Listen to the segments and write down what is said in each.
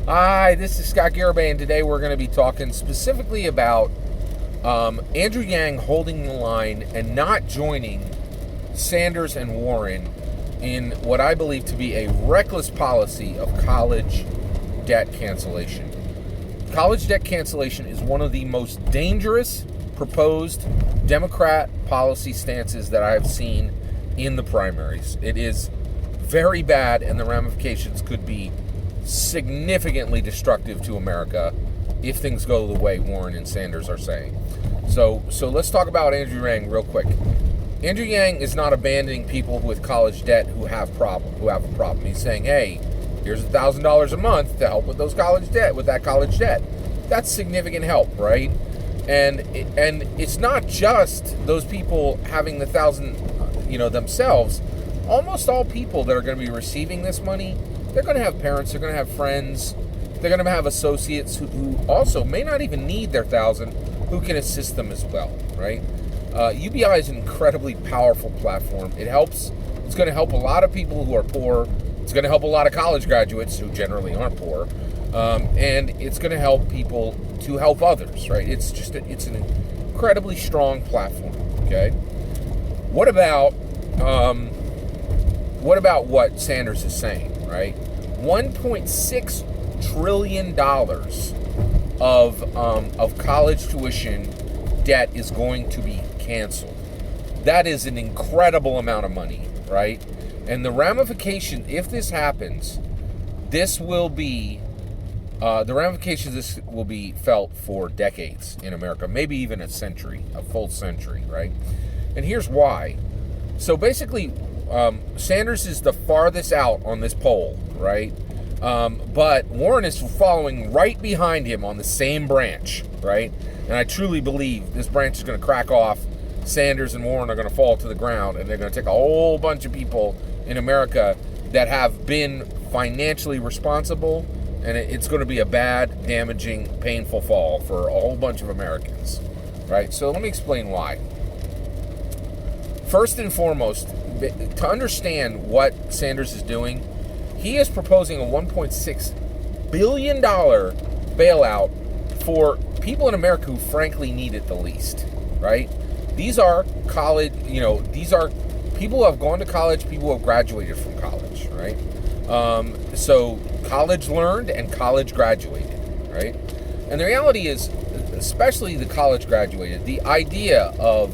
Hi, this is Scott Garibay, and today we're going to be talking specifically about Andrew Yang holding the line and not joining Sanders and Warren in what I believe to be a reckless policy of college debt cancellation. College debt cancellation is one of the most dangerous proposed Democrat policy stances that I have seen in the primaries. It is very bad, and the ramifications could be significantly destructive to America if things go the way Warren and Sanders are saying. So let's talk about Andrew Yang real quick. Andrew Yang is not abandoning people with college debt who have a problem. He's saying, hey, here's $1,000 a month to help with that college debt. That's significant help, right? And it's not just those people having the $1,000, themselves. Almost all people that are going to be receiving this money, they're going to have parents, they're going to have friends, they're going to have associates who also may not even need their $1,000, who can assist them as well, right? UBI is an incredibly powerful platform. It's going to help a lot of people who are poor. It's going to help a lot of college graduates who generally aren't poor. And it's going to help people to help others, right? It's an incredibly strong platform, okay? What about what Sanders is saying, right? $1.6 trillion of college tuition debt is going to be canceled. That is an incredible amount of money, right? And the ramification, if this happens, this will be felt for decades in America, maybe even a full century, right? And here's why. So basically, Sanders is the farthest out on this poll, right? But Warren is following right behind him on the same branch, right? And I truly believe this branch is going to crack off. Sanders and Warren are going to fall to the ground, and they're going to take a whole bunch of people in America that have been financially responsible, and it's going to be a bad, damaging, painful fall for a whole bunch of Americans, right? So let me explain why. First and foremost, to understand what Sanders is doing, he is proposing a $1.6 billion bailout for people in America who frankly need it the least, right? These are these are people who have gone to college, people who have graduated from college, right? So college learned and college graduated, right? And the reality is, especially the college graduated, the idea of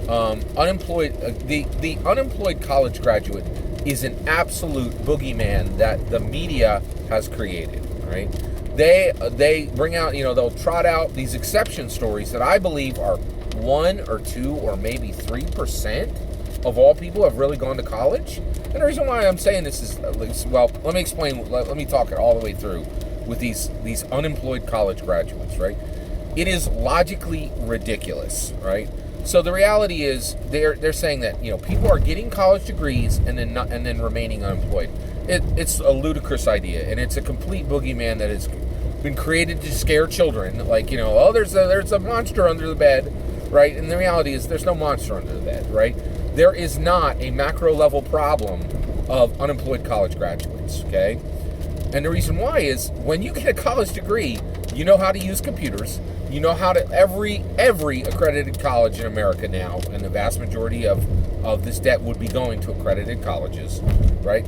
the unemployed college graduate is an absolute boogeyman that the media has created, right? They bring out, they'll trot out these exception stories that I believe are 1 or 2 or maybe 3% of all people have really gone to college. And the reason why I'm saying this is, well, let me explain. Let me talk it all the way through with these unemployed college graduates, right? It is logically ridiculous, right? So the reality is they're saying that people are getting college degrees and then remaining unemployed. It's a ludicrous idea, and it's a complete boogeyman that has been created to scare children. Like there's a monster under the bed, right? And the reality is there's no monster under the bed, right? There is not a macro level problem of unemployed college graduates, okay? And the reason why is when you get a college degree, you know how to use computers. You know how to every accredited college in America now, and the vast majority of this debt would be going to accredited colleges, right?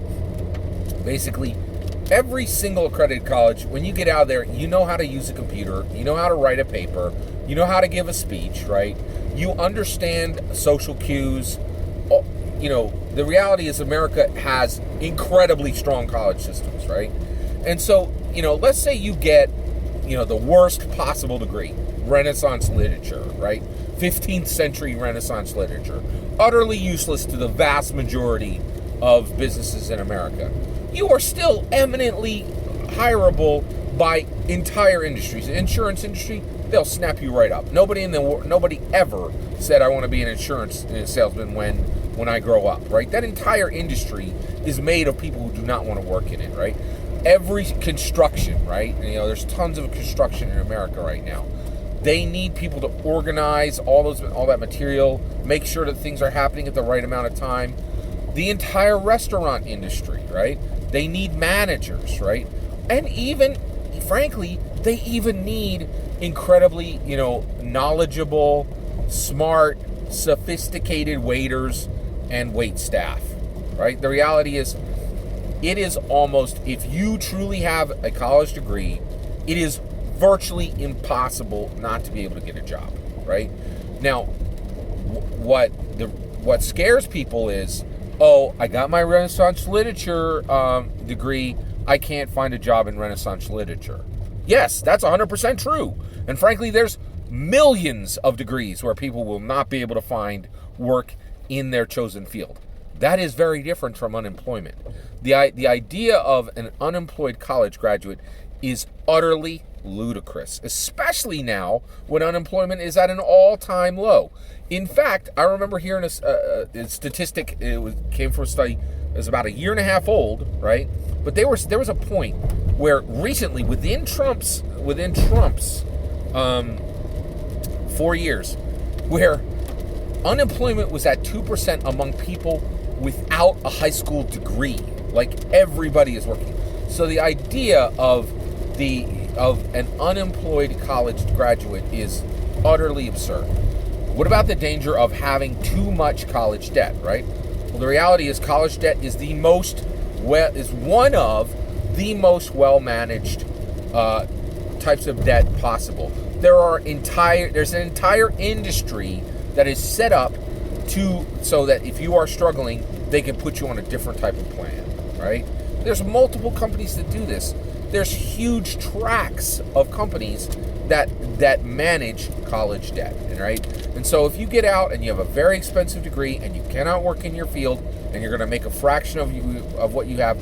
Basically, every single accredited college, when you get out of there, you know how to use a computer, you know how to write a paper, you know how to give a speech, right? You understand social cues. The reality is America has incredibly strong college systems, right? And so, let's say you get the worst possible degree, Renaissance literature, right? 15th century Renaissance literature, utterly useless to the vast majority of businesses in America. You are still eminently hireable by entire industries. The insurance industry, they'll snap you right up. Nobody ever said I want to be an insurance salesman when I grow up, right? That entire industry is made of people who do not want to work in it, right? Every construction, right? There's tons of construction in America right now. They need people to organize all that material, make sure that things are happening at the right amount of time. The entire restaurant industry, right? They need managers, right? And even frankly, they even need incredibly, knowledgeable, smart, sophisticated waiters and wait staff, right? The reality is, it is almost, if you truly have a college degree, it is virtually impossible not to be able to get a job, right? Now, what scares people is, oh, I got my Renaissance literature degree, I can't find a job in Renaissance literature. Yes, that's 100% true. And frankly, there's millions of degrees where people will not be able to find work in their chosen field. That is very different from unemployment. The idea of an unemployed college graduate is utterly ludicrous, especially now when unemployment is at an all-time low. In fact, I remember hearing a statistic. Came from a study. It was about a year and a half old, right? But there was a point where recently, within Trump's 4 years, where unemployment was at 2% among people without a high school degree. Like, everybody is working. So the idea of an unemployed college graduate is utterly absurd. What about the danger of having too much college debt, right? Well, the reality is college debt is one of the most well-managed types of debt possible. There's an entire industry that is set up so that if you are struggling, they can put you on a different type of plan, right? There's multiple companies that do this. There's huge tracts of companies that manage college debt, right? And so if you get out and you have a very expensive degree and you cannot work in your field and you're going to make a fraction of what you have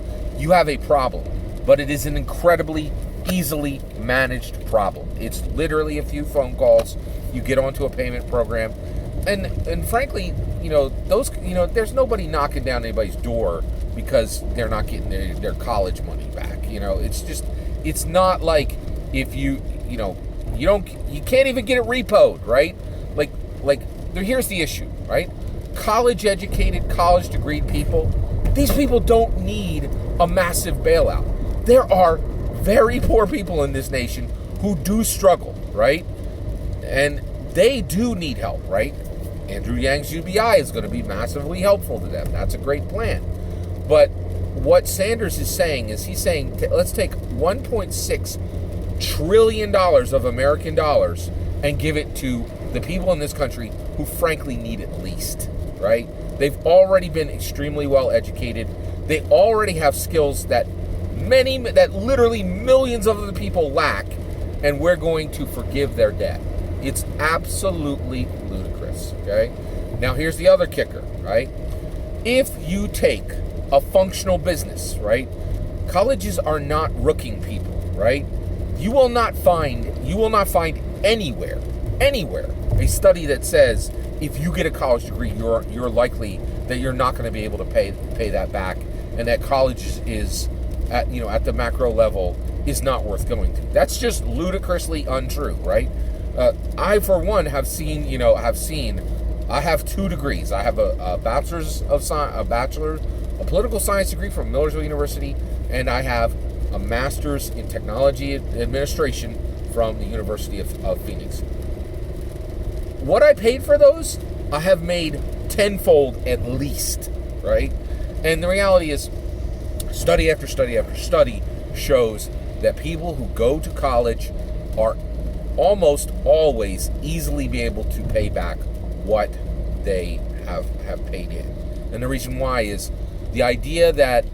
a problem. But it is an incredibly easily managed problem. It's literally a few phone calls. You get onto a payment program. And frankly, there's nobody knocking down anybody's door because they're not getting their college money back. It's not like if you can't even get it repoed, right? Here's the issue, right? College educated, college degreed people, these people don't need a massive bailout. There are very poor people in this nation who do struggle, right? And they do need help, right? Andrew Yang's UBI is going to be massively helpful to them. That's a great plan. But what Sanders is saying is let's take $1.6 trillion of American dollars and give it to the people in this country who frankly need it least, right? They've already been extremely well educated. They already have skills that literally millions of other people lack, and we're going to forgive their debt. It's absolutely ludicrous, okay? Now, here's the other kicker, right? If you take a functional business, right? Colleges are not rooking people, right? You will not find anywhere a study that says if you get a college degree, you're likely that you're not going to be able to pay that back, and that college is at the macro level is not worth going to. That's just ludicrously untrue, right? I, for one, have seen. I have 2 degrees. I have a political science degree from Millersville University, and I have a master's in technology administration from the University of Phoenix. What I paid for those, I have made tenfold at least, right? And the reality is, study after study after study shows that people who go to college are almost always easily be able to pay back what they have paid in. And the reason why is the idea that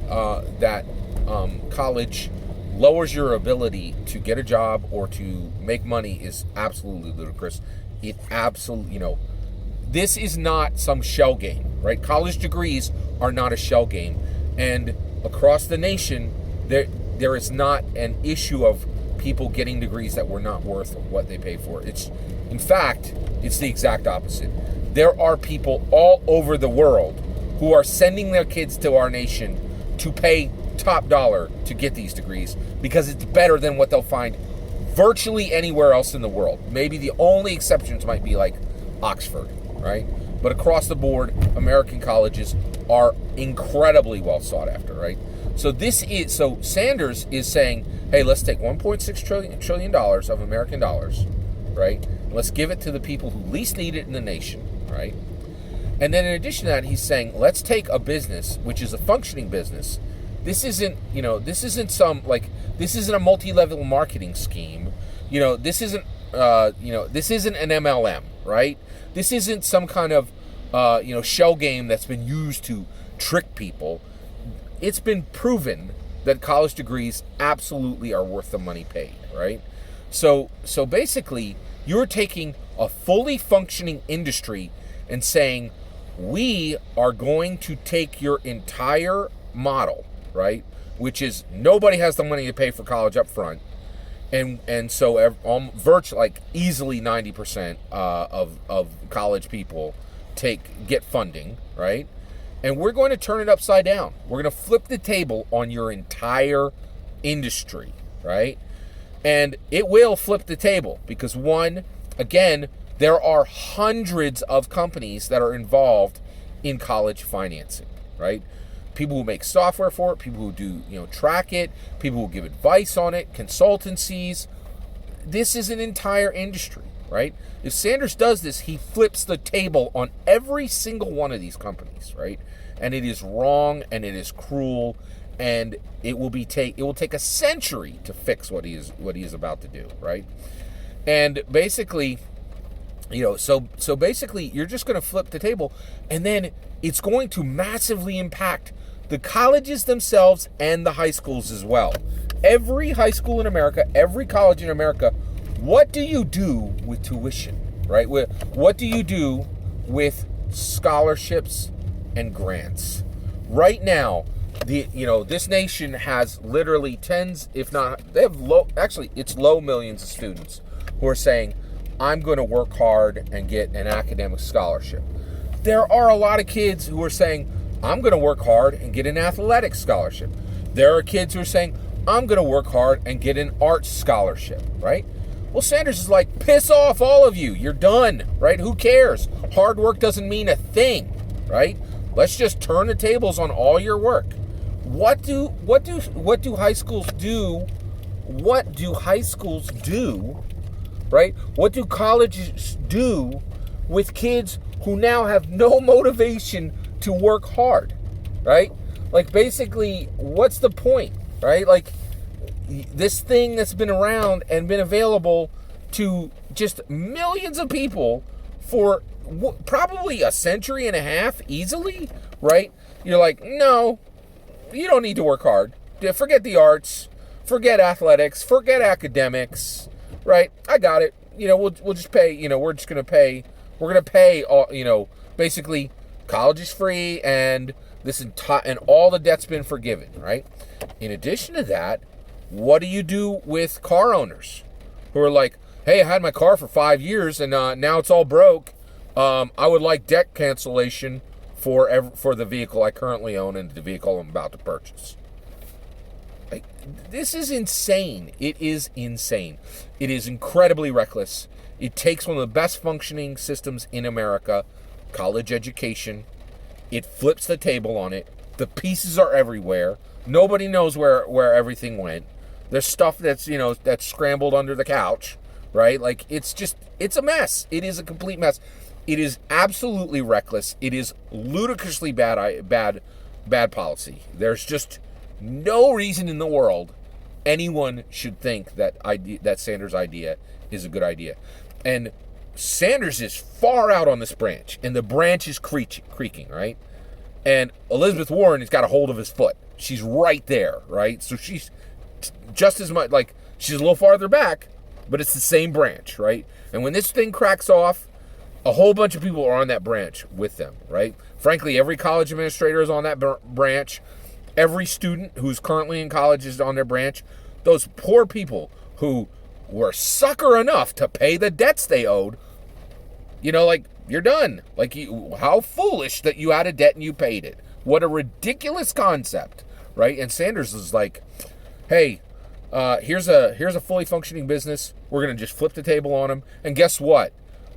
college lowers your ability to get a job or to make money is absolutely ludicrous. It absolutely, this is not some shell game, right? College degrees are not a shell game. And across the nation, there is not an issue of people getting degrees that were not worth what they pay for. In fact, it's the exact opposite. There are people all over the world who are sending their kids to our nation to pay top dollar to get these degrees because it's better than what they'll find virtually anywhere else in the world. Maybe the only exceptions might be like Oxford, right? But across the board, American colleges are incredibly well sought after, right? So Sanders is saying, hey, let's take 1.6 trillion dollars of American dollars, right? Let's give it to the people who least need it in the nation, right? And then in addition to that, he's saying, let's take a business which is a functioning business. This isn't a multi-level marketing scheme. This isn't an MLM, right? This isn't some kind of shell game that's been used to trick people. It's been proven that college degrees absolutely are worth the money paid, right? So basically, you're taking a fully functioning industry and saying, we are going to take your entire model, right, which is nobody has the money to pay for college up front, and so virtually, like, easily 90% of college people get funding, right? And we're going to turn it upside down. We're going to flip the table on your entire industry, right? And it will flip the table because, one, again, there are hundreds of companies that are involved in college financing, right? People who make software for it, people who do, track it, people who give advice on it, consultancies. This is an entire industry, right? If Sanders does this, he flips the table on every single one of these companies, right? And it is wrong, and it is cruel, and it will take a century to fix what he is about to do, right? And basically, so basically, you're just going to flip the table, and then it's going to massively impact the colleges themselves and the high schools as well. Every high school in America, every college in America, what do you do with tuition, right? What do you do with scholarships and grants? Right now, this nation has literally tens, if not, it's low millions of students who are saying, I'm going to work hard and get an academic scholarship. There are a lot of kids who are saying, I'm going to work hard and get an athletic scholarship. There are kids who are saying, I'm going to work hard and get an arts scholarship, right? Well, Sanders is like, piss off, all of you. You're done, right? Who cares? Hard work doesn't mean a thing, right? Let's just turn the tables on all your work. What do high schools do? What do high schools do? Right? What do colleges do with kids who now have no motivation to work hard? Right? Like, basically, what's the point? Right? Like, this thing that's been around and been available to just millions of people for probably a century and a half easily, right? You're like, no, you don't need to work hard. Forget the arts, forget athletics, forget academics. Right, I got it. We'll just pay. We're gonna pay. All, basically, college is free, and and all the debt's been forgiven. Right. In addition to that, what do you do with car owners who are like, hey, I had my car for 5 years, and now it's all broke. I would like debt cancellation for the vehicle I currently own and the vehicle I'm about to purchase. Like, this is insane. It is insane. It is incredibly reckless. It takes one of the best functioning systems in America, college education. It flips the table on it. The pieces are everywhere. Nobody knows where everything went. There's stuff that's scrambled under the couch, right? Like, it's a mess. It is a complete mess. It is absolutely reckless. It is ludicrously bad policy. There's just no reason in the world anyone should think that Sanders' idea is a good idea. And Sanders is far out on this branch, and the branch is creaking, right? And Elizabeth Warren has got a hold of his foot. She's right there, right? So she's just as much, like, she's a little farther back, but it's the same branch, right? And when this thing cracks off, a whole bunch of people are on that branch with them, right? Frankly, every college administrator is on that branch. Every student who's currently in college is on their branch. Those poor people who were sucker enough to pay the debts they owed, like, you're done. Like, how foolish that you had a debt and you paid it. What a ridiculous concept, right? And Sanders is like, hey, here's a fully functioning business. We're going to just flip the table on them. And guess what?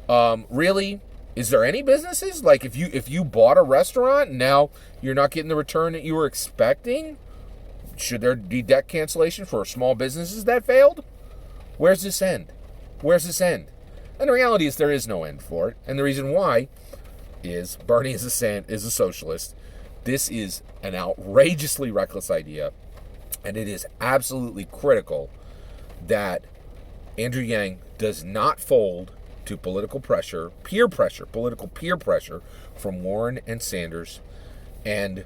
Really? Is there any businesses? Like, if you bought a restaurant and now you're not getting the return that you were expecting, Should there be debt cancellation for small businesses that failed? Where's this end? Where's this end? And the reality is there is no end for it. And the reason why is Bernie is a socialist. This is an outrageously reckless idea. And it is absolutely critical that Andrew Yang does not fold to political pressure, political peer pressure from Warren and Sanders, and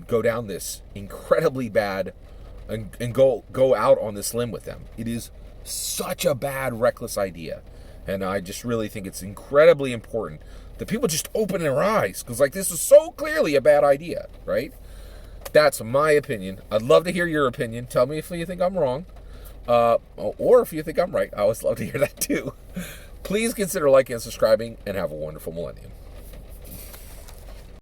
go down this incredibly bad and go out on this limb with them. It is such a bad, reckless idea. And I just really think it's incredibly important that people just open their eyes, because like this is so clearly a bad idea, right? That's my opinion. I'd love to hear your opinion. Tell me if you think I'm wrong, or if you think I'm right. I always love to hear that too. Please consider liking and subscribing, and have a wonderful millennium.